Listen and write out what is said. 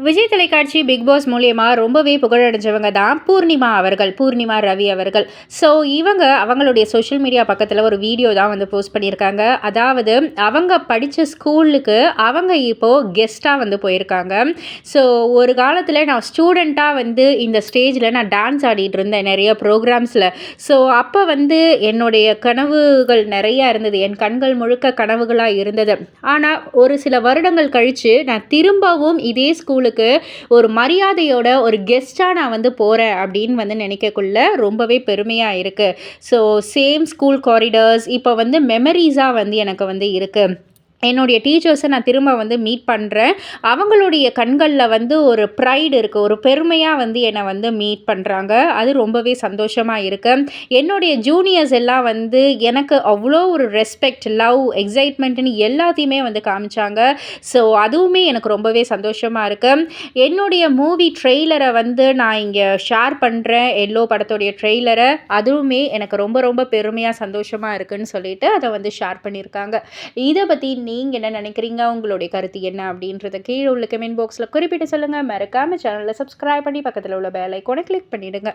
விஜய் தொலைக்காட்சி big pass மூலியமா ரொம்பவே புகழடைஞ்சவங்க தான் பூர்ணிமா அவர்கள். பூர்ணிமா ரவி அவர்கள். ஸோ இவங்க அவங்களுடைய சோஷியல் மீடியா பக்கத்துல ஒரு வீடியோ தான் வந்து போஸ்ட் பண்ணியிருக்காங்க. அதாவது அவங்க படிச்ச ஸ்கூலுக்கு அவங்க இப்போ கெஸ்ட்டா வந்து போயிருக்காங்க. ஸோ ஒரு காலத்துல நான் ஸ்டூடெண்ட்டா வந்து இந்த ஸ்டேஜ்ல நான் டான்ஸ் ஆடிட்டு இருந்தேன் நெறைய ப்ரோகிராம்ஸ்ல. ஸோ அப்ப வந்து என்னுடைய கனவுகள் நெறைய இருந்தது. என் கண்கள் முழுக்க கனவுகளா இருந்தது. ஆனா ஒரு சில வருடங்கள் கழிச்சு நான் திரும்பவும் இதே ஸ்கூலுக்கு ஒரு மரியாதையோட ஒரு கெஸ்டா நான் வந்து போறேன் அப்படின்னு வந்து நினைக்கக்குள்ள ரொம்பவே பெருமையா இருக்கு. ஸோ சேம் ஸ்கூல் காரிடார்ஸ் இப்போ வந்து மெமரீஸா வந்து எனக்கு வந்து இருக்கு. என்னுடைய டீச்சர்ஸை நான் திரும்ப வந்து மீட் பண்ணுறேன். அவங்களுடைய கண்களில் வந்து ஒரு ப்ரைடு இருக்குது, ஒரு பெருமையாக வந்து என்னை வந்து மீட் பண்ணுறாங்க. அது ரொம்பவே சந்தோஷமாக இருக்குது. என்னுடைய ஜூனியர்ஸ் எல்லாம் வந்து எனக்கு அவ்வளோ ஒரு ரெஸ்பெக்ட், லவ், எக்ஸைட்மெண்ட்டுன்னு எல்லாத்தையுமே வந்து காமிச்சாங்க. ஸோ அதுவுமே எனக்கு ரொம்பவே சந்தோஷமாக இருக்குது. என்னுடைய மூவி ட்ரெய்லரை வந்து நான் இங்கே ஷேர் பண்ணுறேன், எல்லோ படத்துடைய ட்ரெய்லரை. அதுவுமே எனக்கு ரொம்ப ரொம்ப பெருமையாக சந்தோஷமாக இருக்குதுன்னு சொல்லிட்டு அதை வந்து ஷேர் பண்ணியிருக்காங்க. இதை பற்றி நீங்கள் என்ன நினைக்கிறீங்க? உங்களுடைய கருத்து என்ன அப்படின்றத கீழே உள்ள கமெண்ட் பாக்ஸில் குறிப்பிட்டு சொல்லுங்கள். மறக்காமல் சேனலை சப்ஸ்கிரைப் பண்ணி பக்கத்தில் உள்ள பெல் ஐக்கானை கிளிக் பண்ணிவிடுங்க.